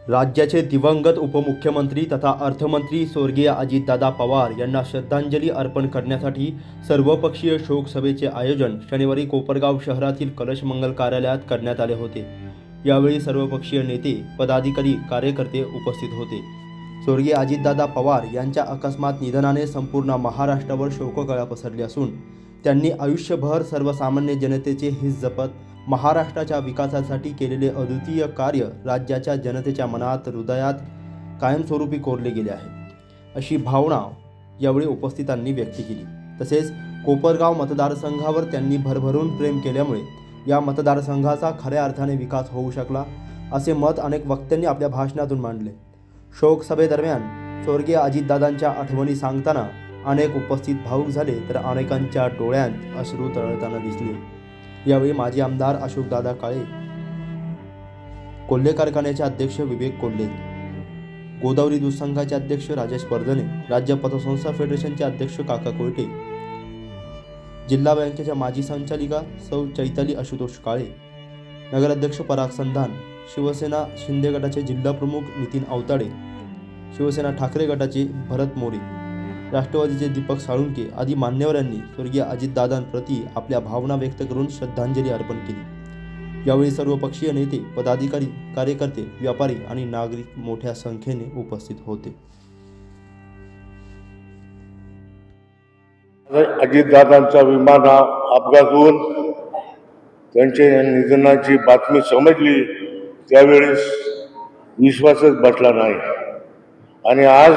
राज्याचे दिवंगत उपमुख्यमंत्री तथा अर्थमंत्री स्वर्गीय अजितदादा पवार यांना श्रद्धांजली अर्पण करण्यासाठी सर्वपक्षीय शोक सभेचे आयोजन शनिवारी कोपरगाव शहरातील कलश मंगल कार्यालयात करण्यात आले होते। यावेळी सर्वपक्षीय नेते, पदाधिकारी, कार्यकर्ते उपस्थित होते। स्वर्गीय अजितदादा पवार यांच्या अकस्मात निधनाने संपूर्ण महाराष्ट्रावर शोककळा पसरली असून त्यांनी आयुष्यभर सर्वसामान्य जनतेचे हित जपत महाराष्ट्राच्या विकासासाठी केलेले अद्वितीय कार्य राज्याच्या जनतेच्या मनात, हृदयात कायमस्वरूपी कोरले गेले आहे, अशी भावना यावेळी उपस्थितांनी व्यक्त केली। तसेच कोपरगाव मतदारसंघावर त्यांनी भरभरून प्रेम केल्यामुळे या मतदारसंघाचा खऱ्या अर्थाने विकास होऊ शकला, असे मत अनेक वक्त्यांनी आपल्या भाषणातून मांडले। शोक सभेदरम्यान स्वर्गीय अजितदादांच्या आठवणी सांगताना अनेक उपस्थित भावुक झाले, तर अनेकांच्या डोळ्यात अश्रू तरळताना दिसले। यावेळी माजी आमदार अशोकदादा काळे, कोल्हे कारखान्याचे अध्यक्ष विवेक कोल्हे, गोदावरी दूध संघाचे अध्यक्ष राजेश वर्धने, राज्य पतसंस्था फेडरेशनचे अध्यक्ष काका कोयटे, जिल्हा बँकेच्या माजी संचालिका सौ चैताली आशुतोष काळे, नगराध्यक्ष पराग संधान, शिवसेना शिंदे गटाचे जिल्हा प्रमुख नितीन अवताडे, शिवसेना ठाकरे गटाचे भरत मोरे, राष्ट्रवादीचे दीपक साळुंके आदी मान्यवरांनी स्वर्गीय अजितदादांप्रती आपल्या भावना व्यक्त करून श्रद्धांजली अर्पण केली। यावेळी सर्वपक्षीय नेते, पदाधिकारी, कार्यकर्ते, व्यापारी आणि नागरिक मोठ्या संख्येने उपस्थित होते। अजितदादांचा विमान अपघात होऊन त्यांच्या निधनाची बातमी समजली त्यावेळेस विश्वासच बसला नाही आणि आज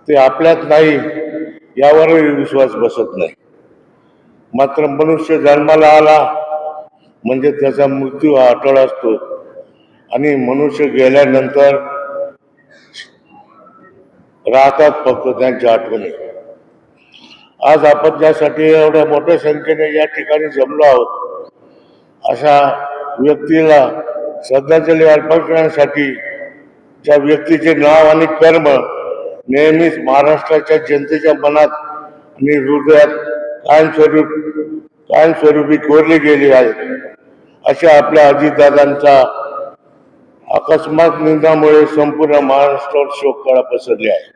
ते आपल्यात नाही यावरही विश्वास बसत नाही। मात्र मनुष्य जन्माला आला म्हणजे त्याचा मृत्यू हा अटळ असतो आणि मनुष्य गेल्यानंतर राहतात फक्त त्यांच्या आठवणी। आज आपण ज्यासाठी एवढ्या मोठ्या संख्येने या ठिकाणी जमलो आहोत, अशा व्यक्तीला श्रद्धांजली अर्पण करण्यासाठी ज्या व्यक्तीचे नाव आणि कर्म नेहमीच महाराष्ट्राच्या जनतेच्या मनात आणि हृदयात कायमस्वरूपी कोरली गेली आहेत, अशा आपल्या अजितदादांचा अकस्मात निधनामुळे संपूर्ण महाराष्ट्रावर शोककळा पसरली आहे।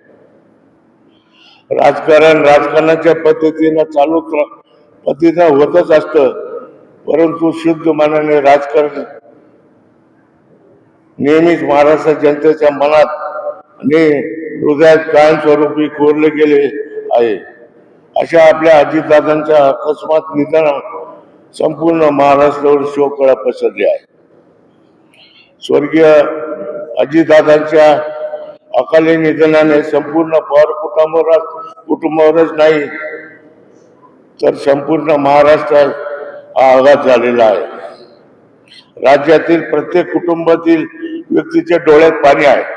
राजकारणाच्या पद्धतीनं होतच असतं, परंतु शुद्ध मनाने राजकारण नेहमीच महाराष्ट्राच्या जनतेच्या मनात आणि हृदयात कायमस्वरूपी कोरले गेले आहे। अशा आपल्या अजितदादांच्या अकस्मात निधनाने संपूर्ण महाराष्ट्रावर शोककळा पसरली आहे। स्वर्गीय अजितदादांच्या अकाली निधनाने संपूर्ण पवार कुटुंबावरच नाही तर संपूर्ण महाराष्ट्रात हा आघात झालेला आहे। राज्यातील प्रत्येक कुटुंबातील व्यक्तीच्या डोळ्यात पाणी आहे।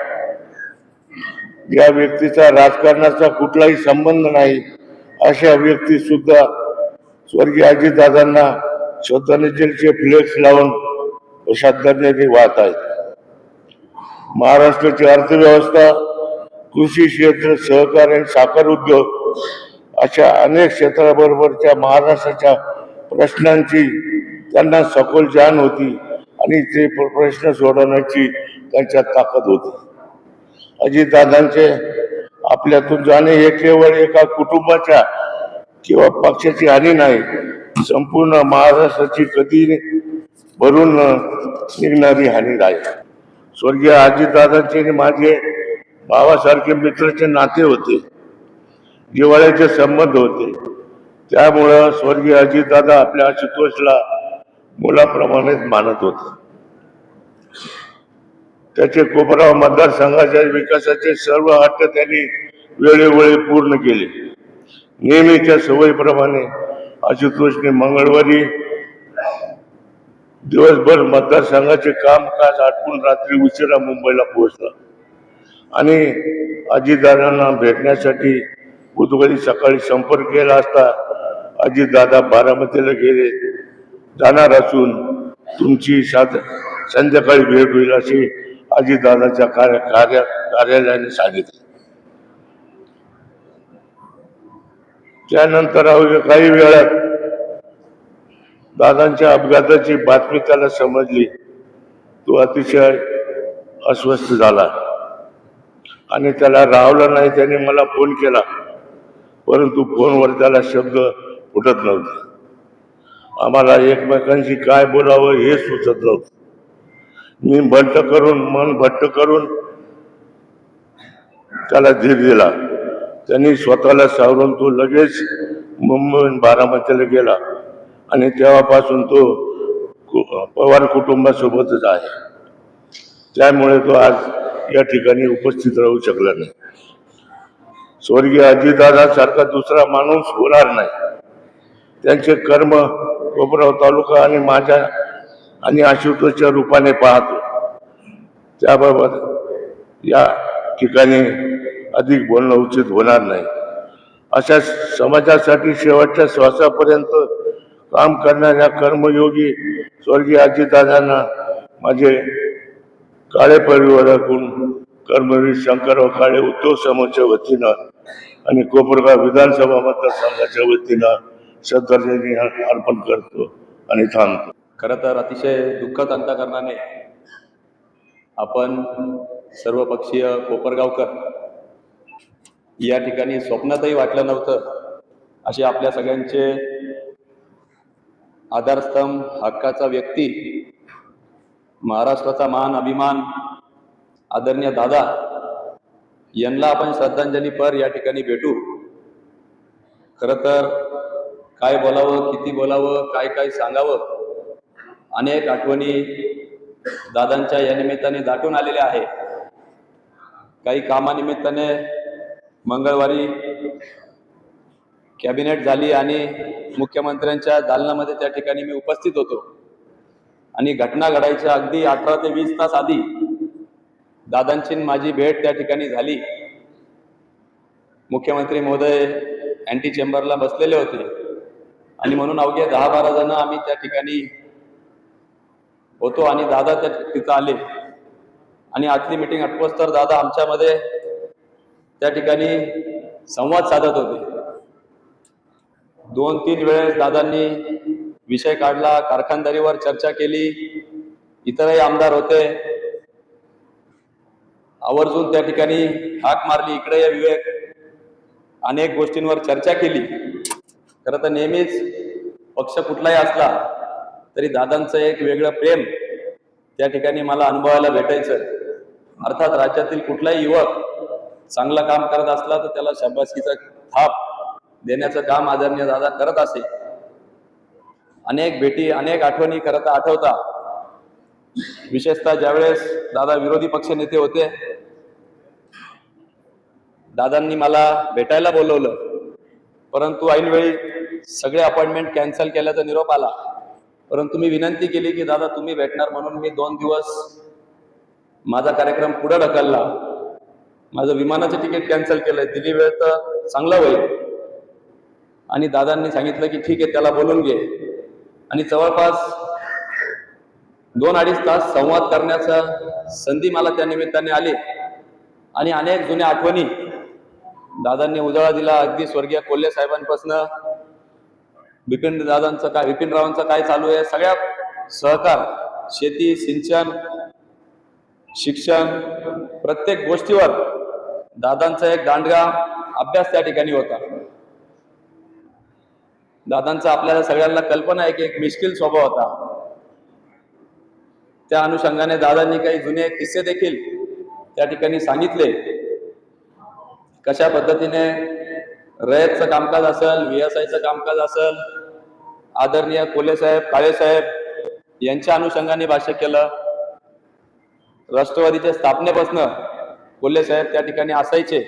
या व्यक्तीचा राजकारणाचा कुठलाही संबंध नाही, अशा व्यक्ती सुद्धा स्वर्गीय अजितदादांना श्रद्धांजलीचे फ्लेक्स लावून श्रद्धांजली वाहत आहेत। महाराष्ट्राची अर्थव्यवस्था, कृषी क्षेत्र, सहकारी आणि साखर उद्योग अशा अनेक क्षेत्राबरोबरच्या महाराष्ट्राच्या प्रश्नांची त्यांना सखोल जाण होती आणि ते प्रश्न सोडवण्याची त्यांच्यात ताकद होती। अजितदादांचे आपल्यातून जाणे हे केवळ एका कुटुंबाच्या किंवा पक्षाची हानी नाही, संपूर्ण महाराष्ट्राची कधी भरून निघणारी हानी आहे। स्वर्गीय अजितदादांचे माझे भावासारखे मित्राचे नाते होते, जिव्हाळ्याचे संबंध होते। त्यामुळं स्वर्गीय अजितदादा आपल्या आशुतोषला मुलाप्रमाणेच मानत होते। त्याचे कोपरगाव मतदारसंघाच्या विकासाचे सर्व हट्ट त्यांनी वेळोवेळी पूर्ण केले। नेहमीच्या सवयीप्रमाणे आशुतोषने मंगळवारी दिवसभर मतदारसंघाचे कामकाज आटपून रात्री उशिरा मुंबईला पोहोचला आणि अजितदादांना भेटण्यासाठी बुधवारी सकाळी संपर्क केला असता अजितदादा बारामतीला जाणार असून तुमची संध्याकाळी भेट होईल अशी अजितदादाच्या कार्यालयाने सांगितले। त्यानंतर काही वेळात दादांच्या अपघाताची बातमी त्याला समजली। तो अतिशय अस्वस्थ झाला आणि त्याला राहवलं नाही. त्याने मला फोन केला, परंतु फोनवर त्याला शब्द फुटत नव्हते. आम्हाला एकमेकांशी काय बोलावं हे सुचत नव्हतं. मी मन भट्ट करून त्याला धीर दिला. त्यांनी स्वतःला सावरून तो लगेच मुंबई बारामतीला गेला आणि तेव्हापासून तो पवार कुटुंबासोबतच आहे. त्यामुळे तो आज या ठिकाणी उपस्थित राहू शकला नाही. स्वर्गीय अजितदादा सारखा दुसरा माणूस होणार नाही. त्यांचे कर्म कोपराव तालुका आणि माझ्या आणि आशुतोषच्या रूपाने पाहतो. त्याबाबत या ठिकाणी अधिक बोलणं उचित होणार नाही. अशा समाजासाठी शेवटच्या श्वासापर्यंत काम करणाऱ्या कर्मयोगी स्वर्गीय अजितदादांना माझे काळे परिवाराकडून कर्मवीर शंकरराव काळे उद्धव समूहाच्या वतीनं आणि कोपरगाव विधानसभा मतदारसंघाच्या वतीनं श्रद्धांजली अर्पण करतो आणि थांबतो. खरं तर अतिशय दुःखद अंतःकरणाने आपण सर्वपक्षीय कोपरगावकर या ठिकाणी स्वप्नातही वाटलं नव्हतं असे आपल्या सगळ्यांचे आधारस्तंभ, हक्काचा व्यक्ती, महाराष्ट्राचा मान अभिमान आदरणीय दादा यांना आपण श्रद्धांजलीपर या ठिकाणी भेटू. खरं तर काय बोलावं, किती बोलावं, काय काय सांगावं, अनेक आठवणी दादांच्या या निमित्ताने दाटून आलेल्या आहे. काही कामानिमित्ताने मंगळवारी कॅबिनेट झाली आणि मुख्यमंत्र्यांच्या दालनामध्ये त्या ठिकाणी मी उपस्थित होतो आणि घटना घडायच्या अगदी 18 ते 20 तास आधी दादांची माझी भेट त्या ठिकाणी झाली. मुख्यमंत्री महोदय अँटी चेंबरला बसलेले होते आणि म्हणून अवघे 10-12 जण आम्ही त्या ठिकाणी होतो आणि दादा तिथं आले आणि आतली मीटिंग आटपोस तर दादा आमच्यामध्ये त्या ठिकाणी संवाद साधत होते. 2-3 वेळेस दादांनी विषय काढला, कारखानदारीवर चर्चा केली, इतरही आमदार होते, आवर्जून त्या ठिकाणी हाक मारली, इकडे या विवेक, अनेक गोष्टींवर चर्चा केली. खरं तर नेहमीच पक्ष कुठलाही असला तरी दादांचं एक वेगळं प्रेम त्या ठिकाणी मला अनुभवायला भेटायचं. अर्थात राज्यातील कुठलाही युवक चांगलं काम करत असला तर त्याला शाबासकीचा थाप देण्याचं काम आदरणीय दादा करत असे. अनेक भेटी, अनेक आठवणी खरं तर आठवता. विशेषतः ज्यावेळेस दादा विरोधी पक्ष नेते होते, दादांनी मला भेटायला बोलवलं, परंतु ऐनवेळी सगळे अपॉइंटमेंट कॅन्सल केल्याचा निरोप आला. परंतु मी विनंती केली की दादा तुम्ही भेटणार म्हणून मी 2 दिवस माझा कार्यक्रम पुढे ढकलला. माझं विमानाचं तिकीट कॅन्सल केलंय, दिली वेळ तर चांगला होईल. आणि दादांनी सांगितलं की ठीक आहे, त्याला बोलून घे. आणि जवळपास 2-2.5 तास संवाद करण्याचा संधी मला त्या निमित्ताने आली आणि अनेक जुन्या आठवणी दादांनी उजाळा दिला. अगदी स्वर्गीय कोल्हे साहेबांपासून बिपिनरावांचं काय चालू आहे, सगळ्या सहकार, शेती, सिंचन, शिक्षण, प्रत्येक गोष्टीवर दादांचा एक दांडगा अभ्यास त्या ठिकाणी होता. दादांचा आपल्याला सगळ्यांना कल्पना आहे की एक मिश्किल स्वभाव होता. त्या अनुषंगाने दादांनी काही जुने किस्से देखील त्या ठिकाणी सांगितले. कशा पद्धतीने रयतचं कामकाज असेल, VSIचं कामकाज असेल, आदरणीय कोल्हे साहेब, काळे साहेब यांच्या अनुषंगाने भाष्य केलं. राष्ट्रवादीच्या स्थापनेपासून कोल्हे साहेब त्या ठिकाणी असायचे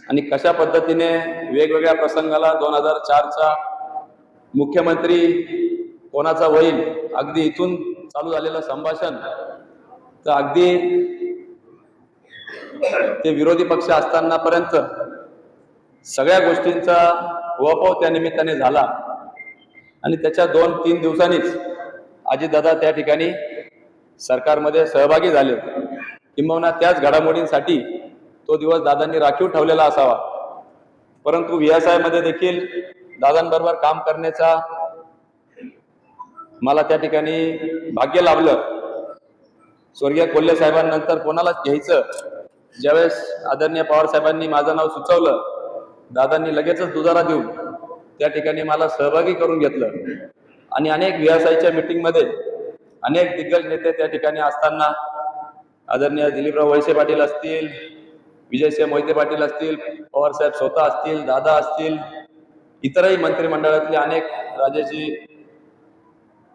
आणि कशा पद्धतीने वेगवेगळ्या प्रसंगाला 2004चा मुख्यमंत्री कोणाचा होईल, अगदी इथून चालू झालेलं संभाषण तर अगदी ते विरोधी पक्ष असताना पर्यंत सगळ्या गोष्टींचा उहापोह त्या निमित्ताने झाला. आणि त्याच्या 2-3 दिवसांनीच अजितदादा त्या ठिकाणी सरकारमध्ये सहभागी झाले. किंबहुना त्याच घडामोडींसाठी तो दिवस दादांनी राखीव ठेवलेला असावा. परंतु VSI मध्ये देखील दादांबरोबर काम करण्याचा मला त्या ठिकाणी भाग्य लाभलं. स्वर्गीय कोल्हे साहेबांनंतर कोणालाच घ्यायचं, ज्यावेळेस आदरणीय पवार साहेबांनी माझं नाव सुचवलं, दादांनी लगेचच दुजारा देऊन त्या ठिकाणी मला सहभागी करून घेतलं आणि अनेक व्यासाईच्या मीटिंगमध्ये अनेक दिग्गज नेते त्या ठिकाणी असताना आदरणीय दिलीपराव वळसे पाटील असतील, विजयसिंह मोहिते पाटील असतील, पवार साहेब स्वतः असतील, दादा असतील, इतरही मंत्रिमंडळातले अनेक, राजेजी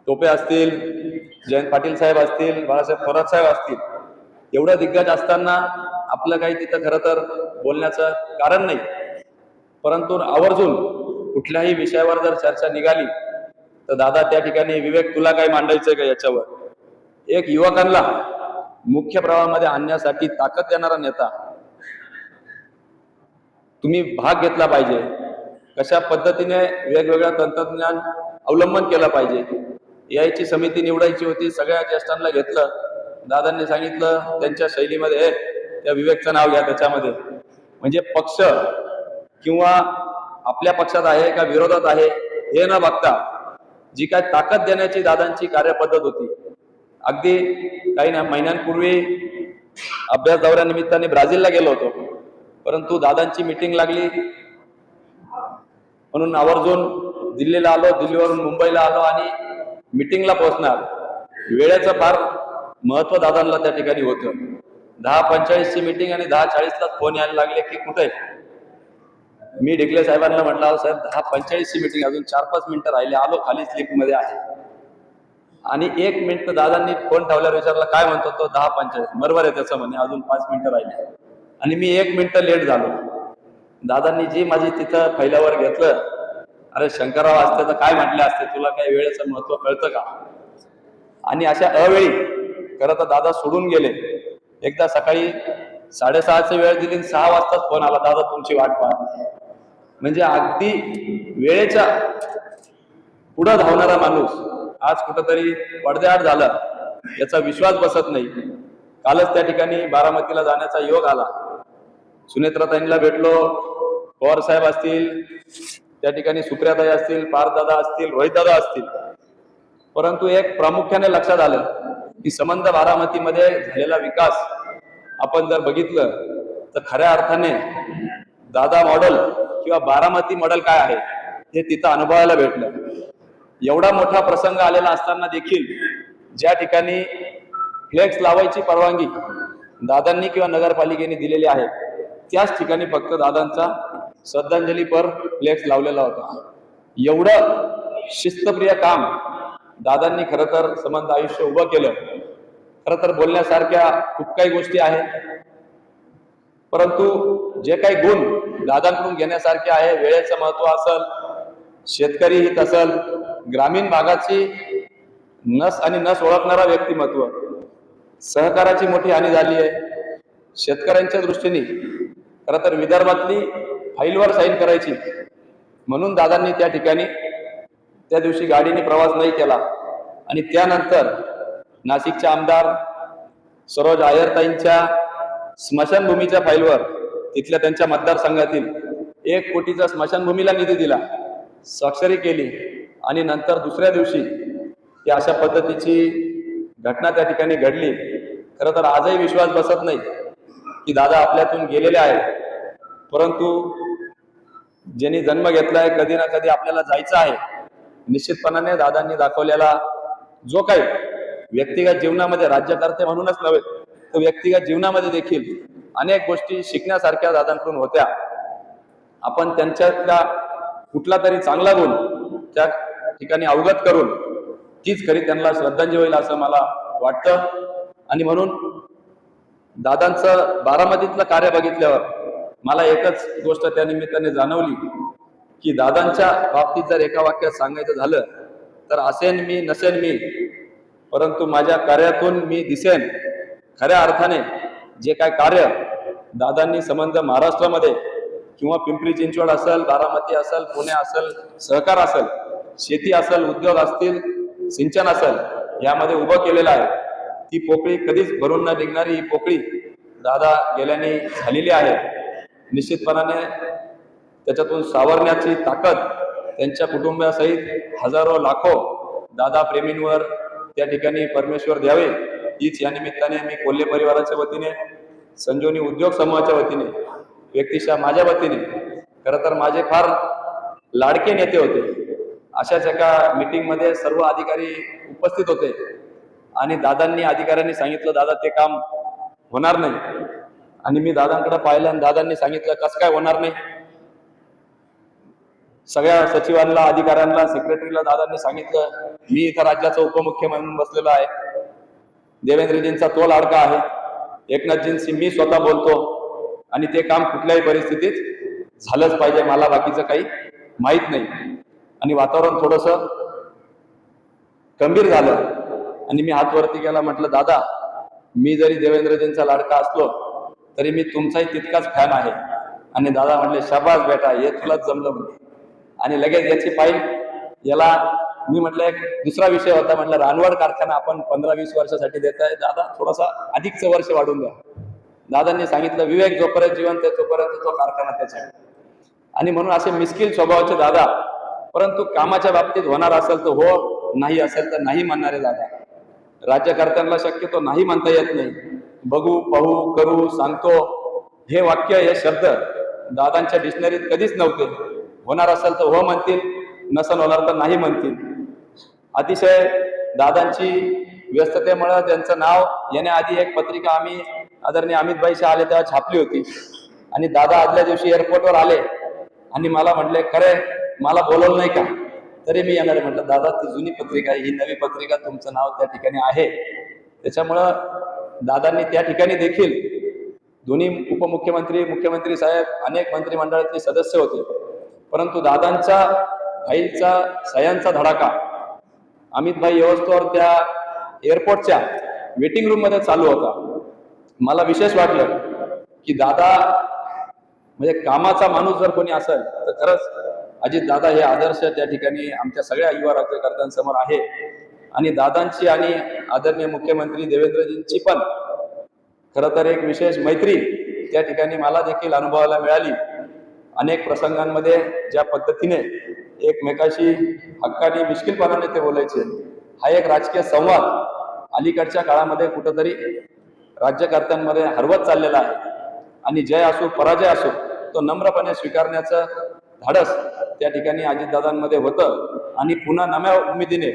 टोपे असतील, जयंत पाटील साहेब असतील, बाळासाहेब थोरात साहेब असतील, एवढं दिग्गज असताना आपलं काही तिथं खरं तर बोलण्याचं कारण नाही. परंतु आवर्जून कुठल्याही विषयावर जर चर्चा निघाली तर दादा त्या ठिकाणी, विवेक तुला काय मांडायचंय का याच्यावर, एक युवकांना मुख्य प्रवाहामध्ये आणण्यासाठी ताकद देणारा नेता, तुम्ही भाग घेतला पाहिजे. कशा पद्धतीने वेगवेगळ्या तंत्रज्ञान अवलंबन केलं पाहिजे याची समिती निवडायची होती. सगळ्या ज्येष्ठांना घेतलं, दादांनी सांगितलं त्यांच्या शैलीमध्ये, त्या विवेकचं नाव घ्या त्याच्यामध्ये, म्हणजे पक्ष किंवा आपल्या पक्षात आहे का विरोधात आहे हे न बघता जी काय ताकद देण्याची दादांची कार्यपद्धत होती. अगदी काही महिन्यांपूर्वी अभ्यास दौऱ्यानिमित्ताने ब्राझीलला गेलो होतो, परंतु दादांची मीटिंग लागली म्हणून आवर्जून दिल्लीला आलो, दिल्लीवरून मुंबईला आलो आणि मीटिंगला पोहोचणार. वेळेचं फार महत्व दादांना त्या ठिकाणी होतं. 10:45ची मीटिंग आणि 10:40लाच फोन यायला लागले की कुठे. मी ढिकले साहेबांना म्हटलं, साहेब 10:45ची मीटिंग, अजून 4-5 मिनिटं राहिले, आलो खाली, स्लिपमध्ये आहे. आणि 1 मिनिट दादांनी फोन ठेवल्यावर विचारला काय म्हणतो तो, 10:45. बरोबर आहे त्याचं म्हणे, अजून 5 मिनिटं राहिले. आणि मी 1 मिनिट लेट झालो. दादांनी जी माझी तिथं फैल्यावर घेतलं, अरे शंकरराव असते तर काय म्हटले असते, तुला काही वेळेचं महत्व कळतं का. आणि अशा अवेळी खरं तर दादा सोडून गेले. एकदा सकाळी 6:30ची वेळ दिली, 6 वाजताच फोन आला, दादा तुमची वाट पाहत. म्हणजे अगदी वेळेच्या पुढं धावणारा माणूस आज कुठंतरी पडद्याआड झाला, याचा विश्वास बसत नाही. कालच त्या ठिकाणी बारामतीला जाण्याचा योग आला, सुनेत्राताईंना भेटलो, पवार साहेब असतील त्या ठिकाणी, सुप्रियाताई असतील, पारदादा असतील, रोहितदादा असतील. परंतु एक प्रामुख्याने लक्षात आलं की संबंध बारामतीमध्ये झालेला विकास आपण जर बघितलं तर खऱ्या अर्थाने दादा मॉडेल किंवा बारामती मॉडेल काय आहे हे तिथं अनुभवायला भेटलं. एवढा मोठा प्रसंग आलेला असताना देखील ज्या ठिकाणी फ्लेक्स लावायची परवानगी दादांनी किंवा नगरपालिकेने दिलेली आहे, त्याच ठिकाणी फक्त दादांचा श्रद्धांजलीपर फ्लेक्स लावलेला होता. एवढं शिस्तप्रिय काम दादांनी खरं तर संबंध आयुष्य उभं केलं. खरं तर बोलण्यासारख्या खूप काही गोष्टी आहेत, परंतु जे काही गुण दादांकडून घेण्यासारखे आहे, वेळेचं महत्व असेल, शेतकरी हित असेल, ग्रामीण भागाची नस आणि नस ओळखणारा व्यक्तिमत्व, सहकाराची मोठी हानी झाली आहे. शेतकऱ्यांच्या दृष्टीने खरं तर विदर्भातली फाईलवर साईन करायची म्हणून दादांनी त्या ठिकाणी त्या दिवशी गाडीने प्रवास नाही केला. आणि त्यानंतर नाशिकच्या आमदार सरोज आयरताईंच्या स्मशानभूमीच्या फाईलवर तिथल्या त्यांच्या मतदारसंघातील 1 कोटीचा स्मशानभूमीला निधी दिला, स्वाक्षरी केली. आणि नंतर दुसऱ्या दिवशी की अशा पद्धतीची घटना त्या ठिकाणी घडली. खरं तर आजही विश्वास बसत नाही की दादा आपल्यातून गेलेले आहेत, परंतु ज्यांनी जन्म घेतलाय, कधी ना कधी आपल्याला जायचं आहे. निश्चितपणाने दादांनी दाखवलेला जो काही व्यक्तिगत जीवनामध्ये, राज्यकर्ते म्हणूनच नव्हे तर व्यक्तिगत जीवनामध्ये देखील अनेक गोष्टी शिकण्यासारख्या दादांकडून होत्या. आपण त्यांच्यातला कुठला तरी चांगला गुण त्या ठिकाणी अवगत करून तीच खरी त्यांना श्रद्धांजली होईल असं मला वाटतं. आणि म्हणून दादांचं बारामतीतलं कार्य बघितल्यावर मला एकच गोष्ट त्या निमित्ताने जाणवली की दादांच्या बाबतीत जर एका वाक्यात सांगायचं झालं तर असेन मी नसेन मी, परंतु माझ्या कार्यातून मी दिसेन. खऱ्या अर्थाने जे काय कार्य दादांनी संबंध महाराष्ट्रामध्ये किंवा पिंपरी चिंचवड असेल, बारामती असेल, पुणे असेल, सहकार असेल, शेती असेल, उद्योग असतील, सिंचन असेल, यामध्ये उभं केलेलं आहे, ती पोकळी कधीच भरून न निघणारी ही पोकळी दादा गेल्याने झालेली आहे. निश्चितपणाने त्याच्यातून सावरण्याची ताकद त्यांच्या कुटुंबासहित हजारो लाखो दादा प्रेमींवर त्या ठिकाणी परमेश्वर द्यावे हीच या निमित्ताने मी कोल्हे परिवाराच्या वतीने, संजीवनी उद्योग समूहाच्या वतीने, व्यक्तिशः माझ्या वतीने, खरं तर माझे फार लाडके नेते होते, अशाच एका मीटिंगमध्ये सर्व अधिकारी उपस्थित होते आणि दादांनी, अधिकाऱ्यांनी सांगितलं दादा ते काम होणार नाही. आणि मी दादांकडे पाहिलं आणि दादांनी सांगितलं कसं काय होणार नाही. सगळ्या सचिवांना, अधिकाऱ्यांना, सेक्रेटरीला दादांनी सांगितलं मी इथं राज्याचा उपमुख्यमंत्री म्हणून बसलेलो आहे, देवेंद्रजींचा तो लाडका आहे, एकनाथजींशी मी स्वतः बोलतो आणि ते काम कुठल्याही परिस्थितीत झालंच पाहिजे, मला बाकीचं काही माहित नाही. आणि वातावरण थोडस गंभीर झालं आणि मी हात वरती केला, म्हटलं दादा मी जरी देवेंद्रजींचा लाडका असलो तरी मी तुमचाही तितकाच फॅन आहे. आणि दादा म्हटले शाबास बेटा, हे तुलाच जमलं म्हणे. आणि लगेच याची फाईल याला मी म्हटलं एक दुसरा विषय होता, म्हटलं रानवड कारखाना आपण 15-20 वर्षासाठी देत आहे, दादा थोडासा अधिकचं वर्ष वाढून द्या. दादांनी सांगितलं विवेक जोपर्यंत जिवंत आहे तोपर्यंत तो कारखाना त्याचा आहे. आणि म्हणून असे मिस्किल स्वभावाचे दादा, परंतु कामाच्या बाबतीत होणार असेल तर हो, नाही असेल तर नाही म्हणणारे दादा. राज्यकर्त्यांना शक्यतो नाही म्हणता येत नाही, बघू, पाहू, करू, सांगतो हे वाक्य, हे शब्द दादांच्या डिक्शनरीत कधीच नव्हते. होणार असेल तर हो म्हणतील, नसन होणार तर नाही म्हणतील. अतिशय दादांची व्यस्ततेमुळे त्यांचं नाव येण्याआधी एक पत्रिका आम्ही आदरणीय अमितभाईशी आले तेव्हा छापली होती आणि दादा आदल्या दिवशी एअरपोर्टवर आले आणि मला म्हटले खरे मला बोलवलं नाही का, तरी मी येणार. म्हटलं दादा ती जुनी पत्रिका आहे, ही नवी पत्रिका, तुमचं नाव त्या ठिकाणी आहे. त्याच्यामुळं दादांनी त्या ठिकाणी देखील दोन्ही उपमुख्यमंत्री, मुख्यमंत्री साहेब, अनेक मंत्रिमंडळातले सदस्य होते, परंतु दादांच्या फाईलचा सह्यांचा धडाका अमितभाई व्यवस्थेवर त्या एअरपोर्टच्या वेटिंग रूम मध्ये चालू होता. मला विशेष वाटलं की दादा म्हणजे कामाचा माणूस जर कोणी असेल तर खरंच अजित दादा हे आदर्श त्या ठिकाणी आमच्या सगळ्या युवा राज्यकर्त्यांसमोर आहे. आणि दादांची आणि आदरणीय मुख्यमंत्री देवेंद्रजींची पण खरं तर एक विशेष मैत्री त्या ठिकाणी मला देखील अनुभवायला मिळाली. अनेक प्रसंगांमध्ये ज्या पद्धतीने एकमेकाशी हक्काने, मिश्किलपणाने ते बोलायचे, हा एक राजकीय संवाद अलीकडच्या काळामध्ये कुठंतरी राज्यकर्त्यांमध्ये हरवत चाललेला आहे. आणि जय असो पराजय असो तो नम्रपणे स्वीकारण्याचं धाडस त्या ठिकाणी अजितदादांमध्ये होतं. आणि पुन्हा नव्या उमेदीने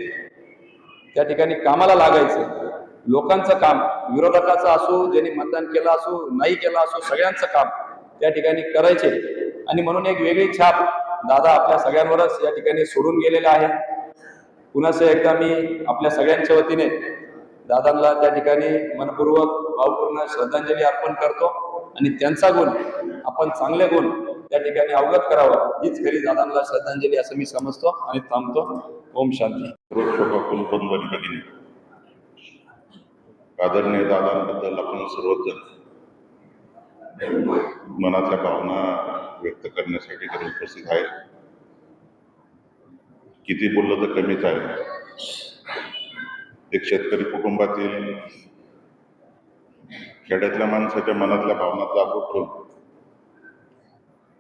त्या ठिकाणी कामाला लागायचं. लोकांचं काम, विरोधकाचं असो, ज्यांनी मतदान केलं असो, नाही केलं असो, सगळ्यांचं काम त्या ठिकाणी करायचे. आणि म्हणून एक वेगळी छाप दादा आपल्या सगळ्यांवरच या ठिकाणी सोडून गेलेला आहे. पुन्हा एकदा मी आपल्या सगळ्यांच्या वतीने दादांना त्या ठिकाणी मनपूर्वक भावपूर्ण श्रद्धांजली अर्पण करतो. आणि त्यांचा गुण आपण चांगले गुण त्या ठिकाणी अवगत करावं, हीच खरी दादांना श्रद्धांजली असं मी समजतो आणि थांबतो. ओम शांती. आदरणीय दादांबद्दल आपण सर्वजण मनातल्या भावना व्यक्त करण्यासाठी घरी उपस्थित आहे. किती बोललं तर कमीच आहे. एक शेतकरी कुटुंबातील खेड्यातल्या माणसाच्या मनातल्या भावना जागृत ठेवून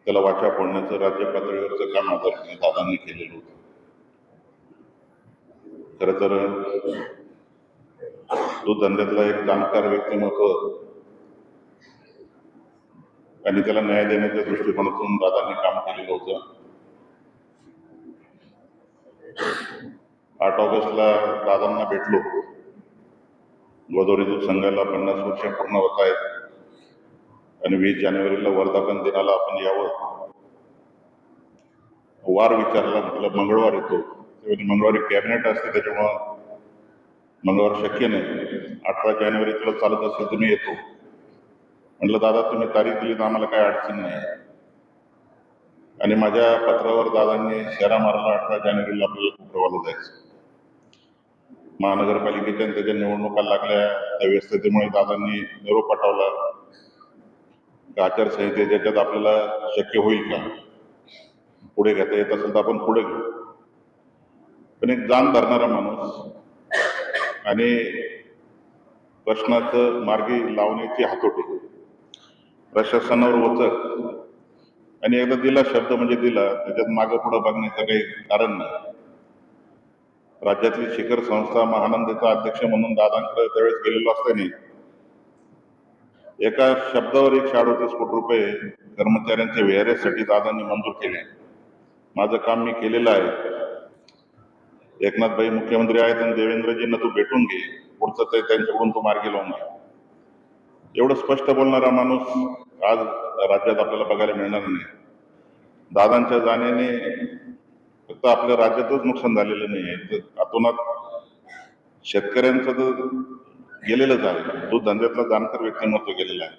त्याला वाचा फोडण्याचं राज्य पातळीवरचं काम आदरणीय दादांनी केलेलं होतं. खरं तर तो धंद्यातला एक जाणकार व्यक्तिमत्व आणि त्याला न्याय देण्याच्या दृष्टिकोनातून दादांनी काम केलेलं होतं. 8 ऑगस्टला दादांना भेटलो. गोदावरी दूध संघाला 50 वर्ष पूर्ण होत आहेत आणि 20 जानेवारीला वर्धापन दिनाला आपण यावं. वार विचारला, म्हटलं मंगळवार येतो. मंगळवारी कॅबिनेट असते त्याच्यामुळं मंगळवार शक्य नाही. 18 जानेवारी तुला चालत असेल तर मी येतो. म्हटलं दादा तुम्ही तारीख दिली तर आम्हाला काही अडचण नाही. आणि माझ्या पत्रावर दादांनी शेरा मारला 18 जानेवारीला आपल्याला कोपरवाला जायचं. महानगरपालिकेच्या त्याच्या निवडणुका लागल्या, त्या व्यस्ततेमुळे दादांनी निरोप पाठवला. आचारसंहिते ज्याच्यात आपल्याला शक्य होईल का, पुढे घेता येत असेल तर आपण पुढे घेऊ. पण एक जाण धरणारा माणूस आणि प्रश्नाचं मार्गी लावण्याची हातोटी, प्रशासनावर वचक, आणि एकदा दिला शब्द म्हणजे दिला, त्याच्यात मागं पुढं बघण्याचं काही कारण नाही. राज्यातली शिखर संस्था महानंदचा अध्यक्ष म्हणून दादांकडे त्यावेळेस गेलेलो असताना एका शब्दावर 138 कोटी रुपये कर्मचाऱ्यांच्या VRS साठी दादांनी मंजूर केले. माझं काम मी केलेलं आहे. एकनाथभाई मुख्यमंत्री आहेत आणि देवेंद्रजींना तू भेटून घे, पुढचं ते त्यांच्याकडून तू मार्गी लावून घे. एवढं स्पष्ट बोलणारा माणूस आज राज्यात आपल्याला बघायला मिळणार नाही. दादांच्या जाण्याने फक्त आपल्या राज्यातच नुकसान झालेलं नाही आहे, तर अतोनात शेतकऱ्यांचं तर गेलेलंच आहे. दूध धंद्यातला जाणकार व्यक्तिमत्व गेलेलं आहे.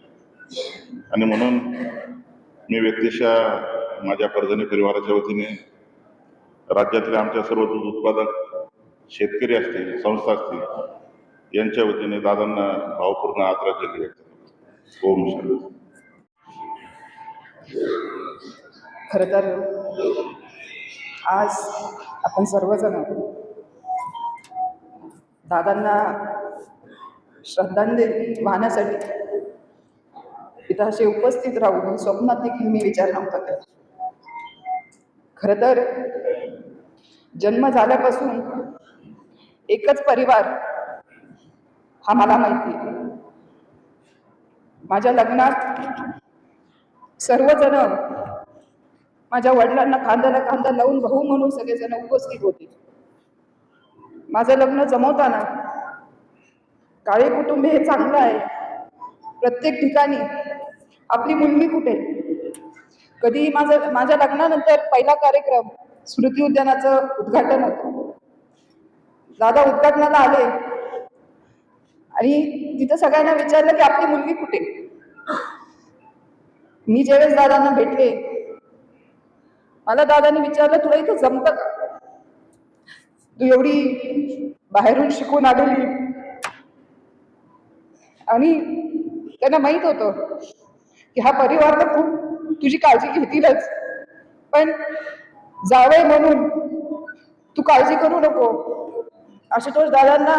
आणि म्हणून मी व्यक्तिशः माझ्या परजणी परिवाराच्या वतीने राज्यातल्या आमच्या सर्व दूध उत्पादक शेतकरी असतील, संस्था असतील, यांच्या वतीने दादांना भावपूर्ण आदरांजली व्यक्त करतो. ओम शांती. खरं तर आज आपण सर्वजण दादांना श्रद्धांजली वाहण्यासाठी इथं असे उपस्थित राहून स्वप्नात देखील मी विचार नव्हता केला. खरं तर जन्म झाल्यापासून एकच परिवार हा मला माहिती आहे. माझ्या लग्नात सर्वजण माझ्या वडिलांना खांद्याला खांदा लावून भाऊ म्हणून सगळेजण उपस्थित होते. माझं लग्न जमवताना काळे कुटुंब हे चांगलं आहे, प्रत्येक ठिकाणी आपली मुलगी कुठे. कधी माझ्या लग्नानंतर पहिला कार्यक्रम स्मृती उद्यानाचं उद्घाटन होतं. दादा उद्घाटनाला आले आणि तिथं सगळ्यांना विचारलं की आपली मुलगी कुठे. मी ज्यावेळेस दादांना भेटले, मला दादांनी विचारलं तुला इथं जमतं का, तू एवढी बाहेरून शिकून आलेली. आणि त्यांना माहित होतं की हा परिवार तर खूप तुझी काळजी घेतीलच, पण जावई म्हणून तू काळजी करू नको. आशुतोष दादांना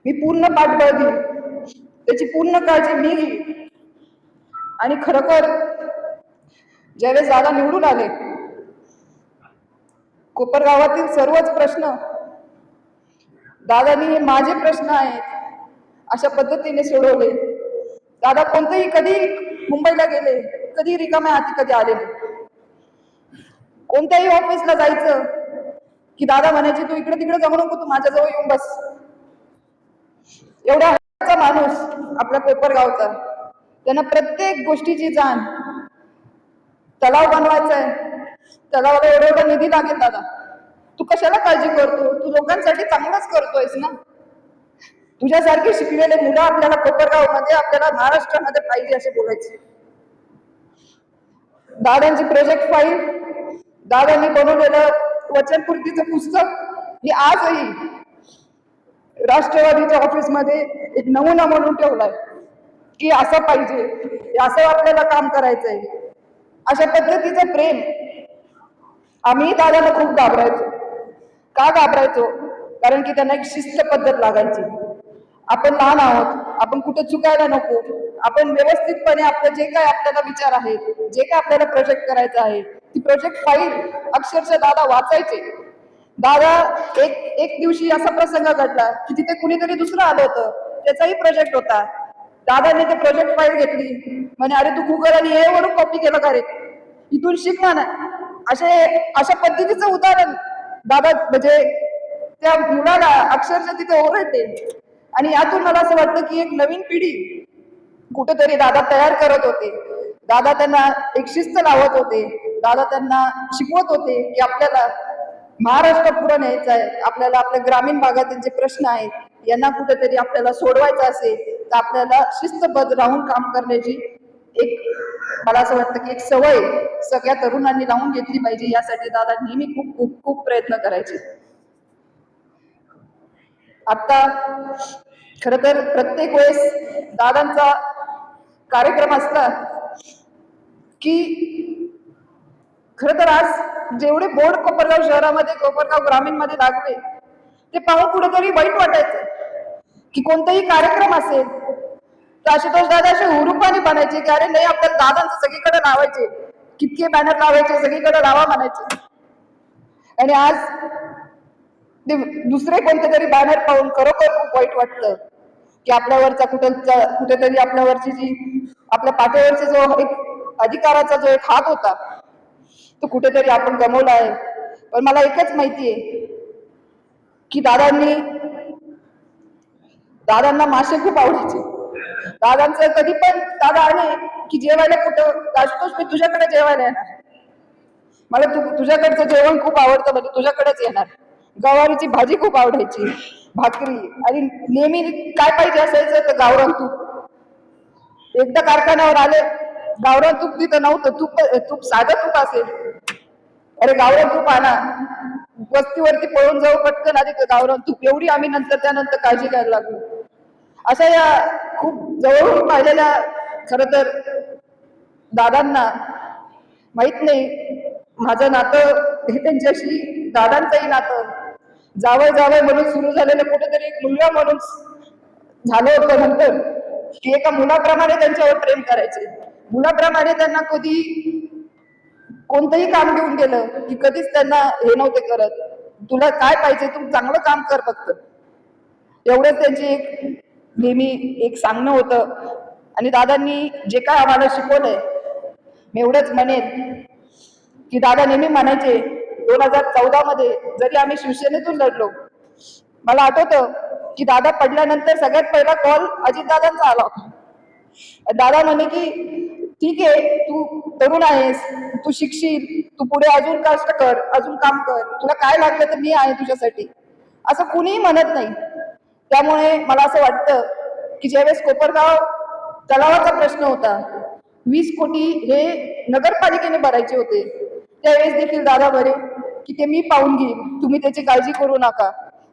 मी पूर्ण पाठबळ दिली, त्याची पूर्ण काळजी मी घेईन. आणि खरोखर ज्यावेळेस दादा निवडून आले, कोपरगावातील सर्वच प्रश्न दादांनी माझे प्रश्न आहेत अशा पद्धतीने सोडवले. दादा कोणतेही कधी मुंबईला गेले, कधी रिकाम्या हाती कधी आले नाही. कोणत्याही ऑफिसला जायचं की दादा म्हणायचे तू इकडे तिकडे जाऊ नको, तू माझ्याजवळ येऊन बस. एवढा हक्काचा माणूस आपल्या कोपरगावचा. त्यांना प्रत्येक गोष्टीची जाण. तलाव बनवायचा आहे, तलावाला एवढा निधी लागेल दादा, तू कशाला काळजी करतो, तू लोकांसाठी चांगलंच करतोयस ना. तुझ्यासारखे शिकलेले मुलं आपल्याला कोपरगावमध्ये, आपल्याला महाराष्ट्रामध्ये पाहिजे असे बोलायचे. दादांची प्रोजेक्ट फाईल, दादांनी बनवलेलं वचनपूर्तीचं पुस्तक हे आजही राष्ट्रवादीच्या ऑफिसमध्ये एक नमुना म्हणून ठेवलाय की असं पाहिजे, असं आपल्याला काम करायचंय. अशा पद्धतीचं प्रेम. आम्ही दादाला खूप घाबरायचो. का घाबरायचो? कारण की त्यांना एक शिस्त पद्धत लागायची. आपण लहान आहोत, आपण कुठे चुकायला नको, आपण व्यवस्थितपणे आपलं जे काय आपल्याला विचार आहेत, जे काय आपल्याला प्रोजेक्ट करायचं आहे, ती प्रोजेक्ट फाईल अक्षरशः दादा वाचायचे. दादा एक दिवशी असा प्रसंग घडला की तिथे कुणीतरी दुसरं आलं होतं, त्याचाही प्रोजेक्ट होता. दादाने ते प्रोजेक्ट फाईल घेतली, म्हणे अरे तू गुगल आणि ए वरून कॉपी केलं का रे, इथून शिकणार नाही. अशा पद्धतीचं उदाहरण दादा म्हणजे त्या मुलाला अक्षरशः तिथे ओरडते. आणि यातून मला असं वाटतं की एक नवीन पिढी कुठेतरी दादा तयार करत होते. दादा त्यांना एक शिस्त लावत होते. दादा त्यांना शिकवत होते की आपल्याला महाराष्ट्र पुढे न्यायचं आहे, आपल्याला आपल्या ग्रामीण भागातील जे प्रश्न आहेत यांना कुठेतरी आपल्याला सोडवायचं असेल तर आपल्याला शिस्तबद्ध राहून काम करण्याची एक मला असं वाटतं की एक सवय सगळ्या तरुणांनी लावून घेतली पाहिजे. यासाठी दादा नेहमी खूप खूप खूप प्रयत्न करायचे. आता खर तर प्रत्येक वेळेस दादांचा कार्यक्रम असला की खर तर आज जेवढे बोर्ड कोपरगाव शहरामध्ये, कोपरगाव ग्रामीण मध्ये लागले ते पाहून कुठेतरी वाईट वाटायचं की कोणताही कार्यक्रम असेल तर आशुतोष दादा असे हुरूपाने बनायचे की अरे नाही आपल्याला दादांचं सगळीकडे लावायचे, कितके बॅनर लावायचे, सगळीकडे लावा म्हणायचे. आणि आज ते दुसरे कोणते तरी बॅनर पाहून खरोखर खूप वाईट वाटतं की आपल्यावरचा कुठेतरी आपल्यावरची जी आपल्या पाठीवरचा जो एक अधिकाराचा जो एक हात होता तो कुठेतरी आपण गमावला आहे. पण मला एकच माहिती आहे की दादांना मासे खूप आवडायचे. दादांचं कधी पण दादा आले की जेवायला कुठं गाजतोच मी तुझ्याकडे जेवायला येणार, मला तुझ्याकडचं जेवण खूप आवडतं म्हणजे तुझ्याकडेच येणार. गवारीची भाजी खूप आवडायची, भाकरी, आणि नेहमी काय पाहिजे असायचं तर गावरान तूप. एकदा कारखान्यावर आले, गावरान तूप तिथं नव्हतं, तूप साधं तूप असेल, अरे गावरान तूप आणा, वस्तीवरती पळून जाऊ पटकन आधी गावरान तूप. एवढी आम्ही त्यानंतर काळजी घ्यायला लागलो. अशा या खूप जवळून पाहिलेल्या खरं तर दादांना माहित नाही माझं नातं हे त्यांच्याशी, दादांचंही नातं जावय म्हणून सुरू झालेलं कुठेतरी एक मुलगा म्हणून झालं होतं नंतर, की एका मुलाप्रमाणे त्यांच्यावर प्रेम करायचे. मुलाप्रमाणे त्यांना कधी कोणतंही काम घेऊन गेलं की कधीच त्यांना हे नव्हते करत, तुला काय पाहिजे तू चांगलं काम कर फक्त, एवढंच त्यांची एक नेहमी एक सांगणं होतं. आणि दादांनी जे काय आम्हाला शिकवलंय, मी एवढंच म्हणेन की दादा नेहमी म्हणायचे, 2014 मध्ये जरी आम्ही शिवसेनेतून लढलो, मला आठवतं की दादा पडल्यानंतर सगळ्यात पहिला कॉल अजितदादांचा आला होता. दादा म्हणे की ठीक आहे, तू तरुण आहेस, तू शिकशील, तू पुढे अजून कष्ट कर, अजून काम कर, तुला काय लागलं तर मी आहे तुझ्यासाठी, असं कुणीही म्हणत नाही. त्यामुळे मला असं वाटतं की ज्यावेळेस कोपरगाव तलावाचा प्रश्न होता, 20 कोटी हे नगरपालिकेने भरायचे होते, त्यावेळेस देखील दादा बरे की ते मी पाहून घेईन, तुम्ही त्याची काळजी करू नका.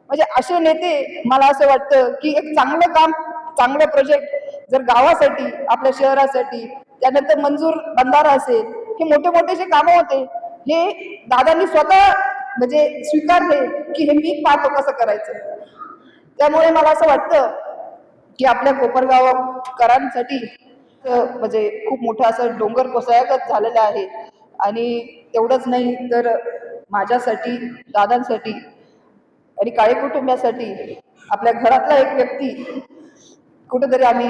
म्हणजे असे नेते, मला असं वाटतं की एक चांगलं काम, चांगलं प्रोजेक्ट जर गावासाठी, आपल्या शहरासाठी, त्यानंतर मंजूर बंधारा असेल, हे मोठे मोठे जे कामं होते, हे दादांनी स्वतः म्हणजे स्वीकारले की हे मी पाहतो कसं करायचं. त्यामुळे मला असं वाटतं की आपल्या कोपरगावकरांसाठी म्हणजे खूप मोठं असं डोंगर कोसळ्यागत झालेलं आहे. आणि तेवढंच नाही तर माझ्यासाठी, दादांसाठी आणि काळे कुटुंबासाठी आपल्या घरातला एक व्यक्ती कुठेतरी आम्ही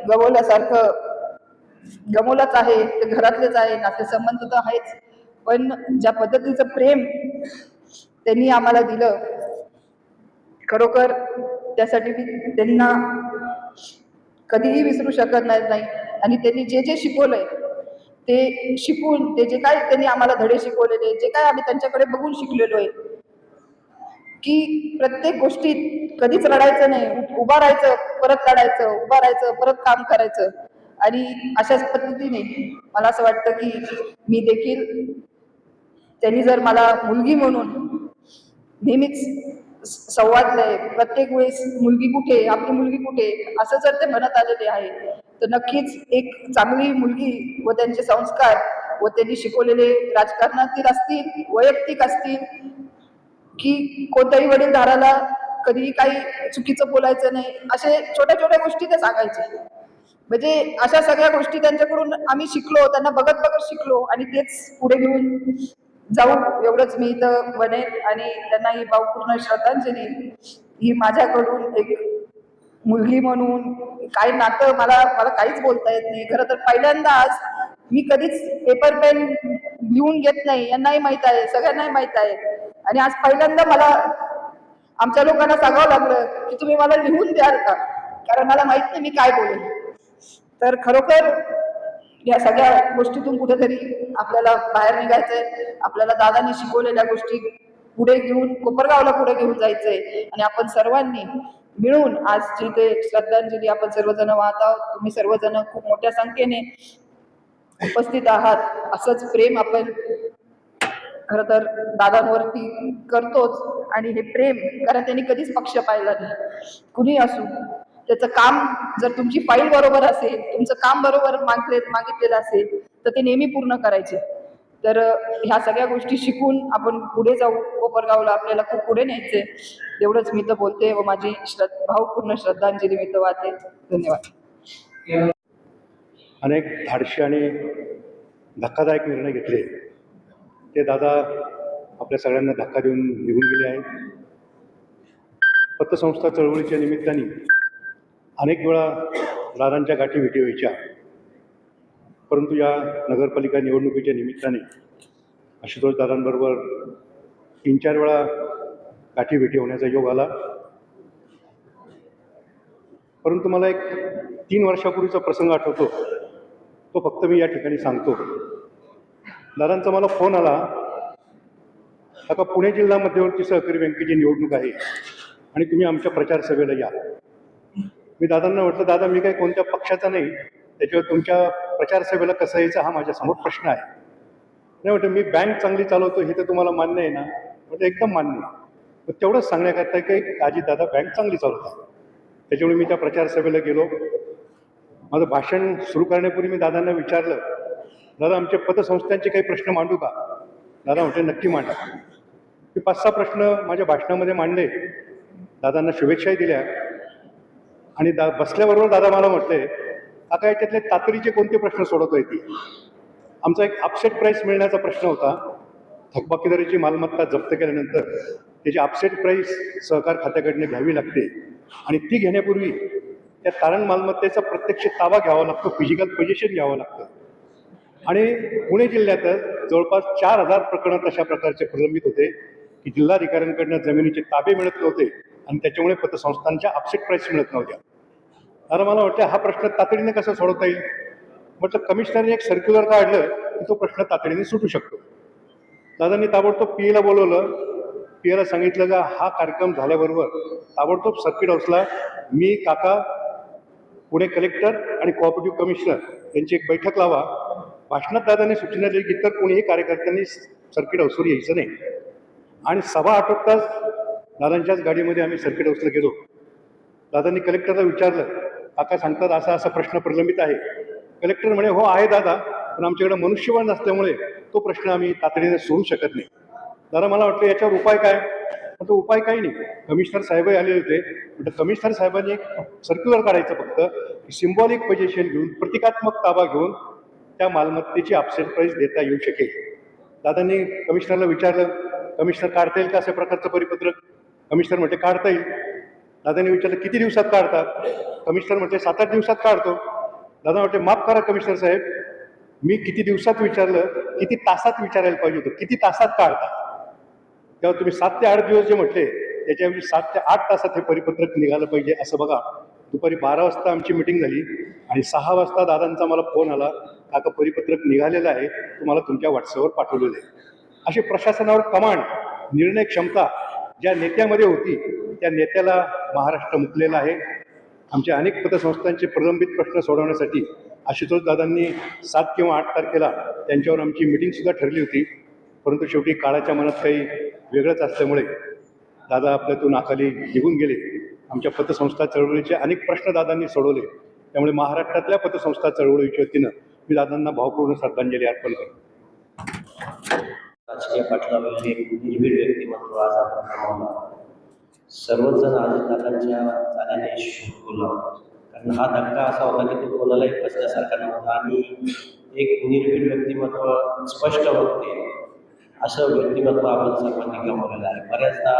गमवलाच आहे. ते घरातलेच आहे, नातेसंबंध तर आहेच, पण ज्या पद्धतीचं प्रेम त्यांनी आम्हाला दिलं, खरोखर त्यासाठी मी त्यांना कधीही विसरू शकत नाही. आणि त्यांनी जे जे शिकवलंय ते शिकून, ते जे काय त्यांनी आम्हाला धडे शिकवलेले, जे काय आम्ही त्यांच्याकडे बघून शिकलेलो आहे, की प्रत्येक गोष्टीत कधीच रडायचं नाही, उभा राहायचं, परत लढायचं, उभा राहायचं, परत काम करायचं. आणि अशाच पद्धतीने मला असं वाटतं की मी देखील, त्यांनी जर मला मुलगी म्हणून नेहमीच संवादलंय, प्रत्येक वेळेस मुलगी कुठे, आपली मुलगी कुठे, असं जर ते म्हणत आलेले आहे, तर नक्कीच एक चांगली मुलगी व त्यांचे संस्कार व त्यांनी शिकवलेले राजकारणातील असतील, वैयक्तिक असतील, की कोणत्याही वडीलधाराला कधीही काही चुकीचं बोलायचं नाही, असे छोट्या छोट्या गोष्टी ते सांगायचे. म्हणजे अशा सगळ्या गोष्टी त्यांच्याकडून आम्ही शिकलो, त्यांना बघत बघत शिकलो आणि तेच पुढे घेऊन जाऊ, एवढंच मी इथं म्हणेन. आणि त्यांना ही भावपूर्ण श्रद्धांजली, ही माझ्याकडून एक मुलगी म्हणून काय नातं, मला काहीच बोलता येत नाही. खरं तर पहिल्यांदा आज मी कधीच पेपर पेन लिहून घेत नाही, यांनाही माहित आहे, सगळ्यांनाही माहित आहे. आणि आज पहिल्यांदा मला आमच्या लोकांना सांगावं लागलं की तुम्ही मला लिहून द्याल का, कारण मला माहित नाही मी काय बोलेन. तर खरोखर या सगळ्या गोष्टीतून कुठेतरी आपल्याला बाहेर निघायचंय, आपल्याला दादांनी शिकवलेल्या गोष्टी पुढे घेऊन, कोपरगावला पुढे घेऊन जायचंय. आणि आपण सर्वांनी मिळून आज जी ते श्रद्धांजली आपण सर्वजण वाहत आहोत, तुम्ही सर्वजण खूप मोठ्या संख्येने उपस्थित आहात, असंच प्रेम आपण खरं तर दादांवरती करतोच. आणि हे प्रेम, कारण त्यांनी कधीच पक्ष पाहिला नाही, कुणी असू, त्याचं काम जर तुमची फाईल बरोबर असेल, तुमचं काम बरोबर मागितलेलं असेल, तर ते नेहमी पूर्ण करायचे. तर ह्या सगळ्या गोष्टी शिकून आपण पुढे जाऊ, कोपरगावला आपल्याला खूप पुढे न्यायचंय. एवढंच मी तर बोलते व माझी भावपूर्ण श्रद्धांजली मी तर वाहते. धन्यवाद. अनेक धाडशी आणि धक्कादायक निर्णय घेतले, ते दादा आपल्या सगळ्यांना धक्का देऊन निघून गेले आहेत. पतसंस्था चळवळीच्या निमित्ताने अनेक वेळा दादांच्या गाठी भेटी व्हायच्या, परंतु या नगरपालिका निवडणुकीच्या निमित्ताने आशुतोष दादांबरोबर 3-4 वेळा गाठी भेटी होण्याचा योग आला. परंतु मला एक 3 वर्षापूर्वीचा प्रसंग आठवतो, तो फक्त मी या ठिकाणी सांगतो. दादांचा मला फोन आला, आता पुणे जिल्हा मध्यवर्ती सहकारी बँकेची निवडणूक आहे आणि तुम्ही आमच्या प्रचार सभेला या. मी दादांना म्हटलं, दादा मी काही कोणत्या पक्षाचा नाही, त्याच्यावर तुमच्या प्रचार सभेला कसं यायचं हा माझ्यासमोर प्रश्न आहे. नाही म्हटलं, मी बँक चांगली चालवतो हे तर तुम्हाला मान्य आहे ना? म्हटलं एकदम मान्य आहे. तर तेवढंच सांगण्याकरता की अजितदादा बँक चांगली चालवतात. त्याच्यामुळे मी त्या प्रचार सभेला गेलो. माझं भाषण सुरू करण्यापूर्वी मी दादांना विचारलं, दादा आमच्या पतसंस्थांचे काही प्रश्न मांडू का? दादा म्हटले नक्की मांडा. मी 5-6 प्रश्न माझ्या भाषणामध्ये मांडले, दादांना शुभेच्छाही दिल्या आणि बसल्याबरोबर दादा मला म्हटले, आता याच्यातले तातडीचे कोणते प्रश्न सोडवता येतील? आमचा एक अपसेट प्राईस मिळण्याचा प्रश्न होता. थकबाकीदाराची मालमत्ता जप्त केल्यानंतर त्याची अपसेट प्राईस सहकार खात्याकडनं घ्यावी लागते आणि ती घेण्यापूर्वी त्या तारण मालमत्तेचा प्रत्यक्ष ताबा घ्यावा लागतो, फिजिकल पोझिशन घ्यावं लागतं. आणि पुणे जिल्ह्यातच जवळपास 4000 प्रकरणात अशा प्रकारचे प्रलंबित होते की जिल्हाधिकाऱ्यांकडनं जमिनीचे ताबे मिळत नव्हते आणि त्याच्यामुळे पतसंस्थांच्या अपसेट प्राईस मिळत नव्हत्या. तर मला वाटतं हा प्रश्न तातडीने कसा सोडवता येईल? म्हटलं कमिशनरने एक सर्क्युलर काढलं की तो प्रश्न तातडीने सुटू शकतो. दादांनी ताबडतोब पीएला बोलवलं. पीएला सांगितलं का हा कार्यक्रम झाल्याबरोबर ताबडतोब सर्किट हाऊसला मी, काका, पुणे कलेक्टर आणि कोऑपरेटिव्ह कमिशनर यांची एक बैठक लावा. भाषणात दादांनी सूचना दिली की इतर कोणीही कार्यकर्त्यांनी सर्किट हाऊसवर यायचं नाही. आणि सभा आटोपताच दादांच्याच गाडीमध्ये आम्ही सर्किट हाऊसला गेलो. दादांनी कलेक्टरला विचारलं, काका सांगतात असा असा प्रश्न प्रलंबित आहे. कलेक्टर म्हणे, हो आहे दादा, पण आमच्याकडे मनुष्यबळ नसल्यामुळे तो प्रश्न आम्ही तातडीने सोडू शकत नाही. दादा मला वाटलं याच्यावर उपाय काय? पण तो उपाय काही नाही. कमिशनर साहेबही आलेले होते. म्हटलं कमिशनर साहेबांनी एक सर्क्युलर काढायचं फक्त, सिम्बॉलिक पोझिशन घेऊन, प्रतिकात्मक ताबा घेऊन त्या मालमत्तेची अपसेट प्राईस देता येऊ शकेल. दादांनी कमिशनरला विचारलं, कमिशनर काढता येईल का अशा प्रकारचं परिपत्रक? कमिशनर म्हटले काढता येईल. दादांनी विचारलं किती दिवसात काढतात? कमिशनर म्हटले 7-8 दिवसात काढतो. दादा म्हटले माफ करा कमिशनर साहेब, मी किती दिवसात विचारलं, किती तासात विचारायला पाहिजे होतं, किती तासात काढतात? तेव्हा तुम्ही 7 ते 8 दिवस जे म्हटले त्याच्याऐवजी 7 ते 8 तासात हे परिपत्रक निघालं पाहिजे असं बघा. दुपारी 12 वाजता आमची मिटिंग झाली आणि 6 वाजता दादांचा मला फोन आला, काका परिपत्रक निघालेलं आहे, तुम्हाला तुमच्या व्हॉट्सअपवर पाठवलेलं आहे. अशी प्रशासनावर कमांड, निर्णय क्षमता ज्या नेत्यामध्ये होती त्या नेत्याला महाराष्ट्र मुकलेला आहे. आमच्या अनेक पतसंस्थांचे प्रलंबित प्रश्न सोडवण्यासाठी आशुतोष दादांनी 7 किंवा 8 तारखेला त्यांच्यावर आमची मिटिंगसुद्धा ठरली होती. परंतु शेवटी काळाच्या मनात काही वेगळंच असल्यामुळे दादा आपल्यातून अकाली निघून गेले. आमच्या पतसंस्था चळवळीचे अनेक प्रश्न दादांनी सोडवले. त्यामुळे महाराष्ट्रातल्या पतसंस्था चळवळीच्या वतीनं मी दादांना भावपूर्ण श्रद्धांजली अर्पण करतो. राजकीय पाठलावरील एक निर्भीड व्यक्तिमत्व आज आपण गमावला. सर्वच जण अजितदादांच्या जाण्याने शोकला, कारण हा धक्का असा होता की तो कोणालाही बसण्यासारखा नव्हता आणि एक निर्भीड व्यक्तिमत्व, स्पष्ट वक्ते असं व्यक्तिमत्व आपण सर्वांनी गमावलेलं आहे. बऱ्याचदा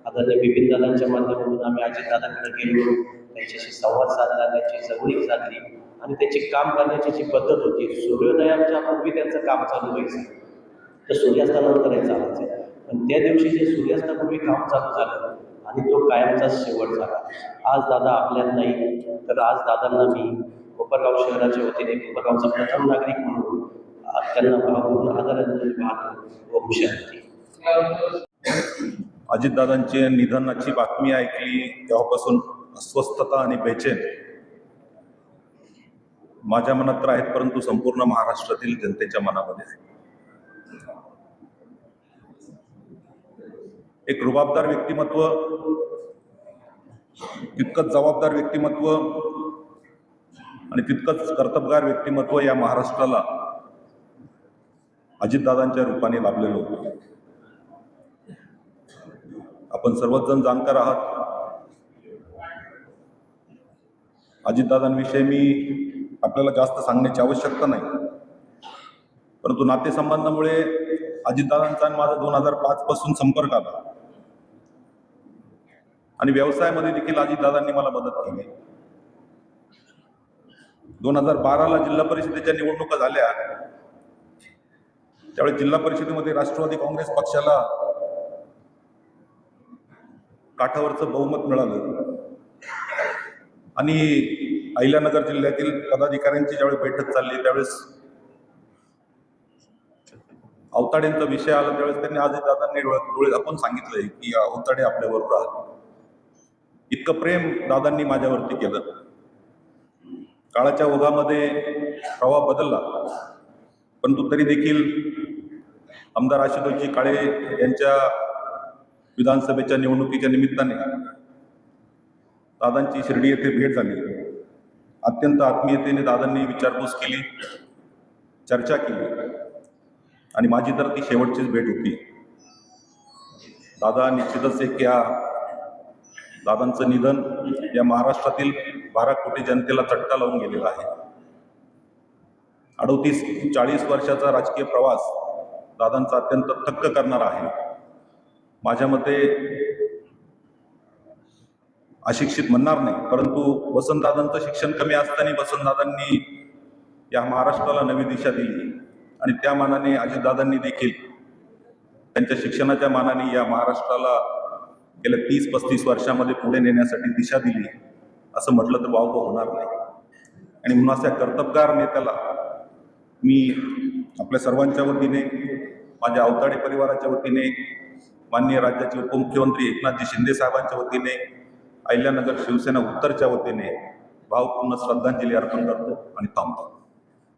आदरणीय बिपिनदादांच्या माध्यमातून आम्ही अजितदादांकडे गेलो, त्यांच्याशी संवाद साधला, त्यांची जवळीक साधली आणि त्यांची काम करण्याची जी पद्धत होती, सूर्योदयाच्या पूर्वी त्यांचं काम चालू व्हायचं तर सूर्यास्तानंतरही चालायचं. पण त्या दिवशी जे सूर्यास्तापूर्वी काम चालू झालं आणि तो कायमचा शेवट झाला. आज दादा आपल्यात नाही, तर आज दादांना मी कोपरगाव शहराच्या वतीने, कोपरगावचा प्रथम नागरिक म्हणून त्यांना भावपूर्ण आदरांजली वाहतो. ओम शांती. अजितदादांची निधनाची बातमी ऐकली तेव्हापासून अस्वस्थता आणि बेचैन माझ्या मनात तर आहेत, परंतु संपूर्ण महाराष्ट्रातील जनतेच्या मनामध्ये आहे. एक रुबाबदार व्यक्तिमत्व, तितकंच जबाबदार व्यक्तिमत्व आणि तितकंच कर्तबगार व्यक्तिमत्व या महाराष्ट्राला अजितदादांच्या रूपाने लाभलेलं होतं. आपण सर्वच जण जाणकार आहात. अजितदादांविषयी मी आपल्याला जास्त सांगण्याची आवश्यकता नाही, परंतु नातेसंबंधामुळे अजितदादांचा आणि माझा 2005 पासून संपर्क आला. आणि व्यवसायामध्ये देखील अजितदादांनी मला मदत केली. 2012ला जिल्हा परिषदेच्या निवडणुका झाल्या, त्यावेळी जिल्हा परिषदेमध्ये राष्ट्रवादी काँग्रेस पक्षाला काठावरचं बहुमत मिळालं आणि अहिल्यानगर जिल्ह्यातील पदाधिकाऱ्यांची ज्यावेळी बैठक चालली त्यावेळेस अवताडेंचा विषय आला, त्यावेळेस त्यांनी अजितदादांनी डोळे झाकून सांगितलंय की अवताडे आपल्याबरोबर राहतील. इतकं प्रेम दादांनी माझ्यावरती केलं. काळाच्या ओघामध्ये प्रवाह बदलला, परंतु तरी देखील आमदार आशुतोषजी काळे यांच्या विधानसभेच्या निवडणुकीच्या निमित्ताने दादांची शिर्डी येथे भेट झाली. अत्यंत आत्मीयतेने दादांनी विचारपूस केली, चर्चा केली आणि माझी तर ती शेवटचीच भेट होती. दादा निश्चितच एक दादांचं निधन या महाराष्ट्रातील 12 कोटी जनतेला चटका लावून गेलेला आहे. 38-40 वर्षाचा राजकीय प्रवास दादांचा अत्यंत थक्क करणारा आहे. माझ्या मते अशिक्षित म्हणणार नाही, परंतु वसंतदादांचं शिक्षण कमी असताना वसंतदादांनी या महाराष्ट्राला नवी दिशा दिली आणि त्या मानाने अजितदादांनी देखील त्यांच्या शिक्षणाच्या मानाने या महाराष्ट्राला गेल्या 30-35 वर्षामध्ये पुढे नेण्यासाठी दिशा दिली असं म्हटलं तर वावगं होणार नाही. आणि म्हणून अशा कर्तबगार नेत्याला मी आपल्या सर्वांच्या वतीने, माझ्या अवताडे परिवाराच्या वतीने, माननीय राज्याचे उपमुख्यमंत्री एकनाथजी शिंदे साहेबांच्या वतीने, अहिल्यानगर शिवसेना उत्तरच्या वतीने भावपूर्ण श्रद्धांजली अर्पण करतो आणि थांबतो.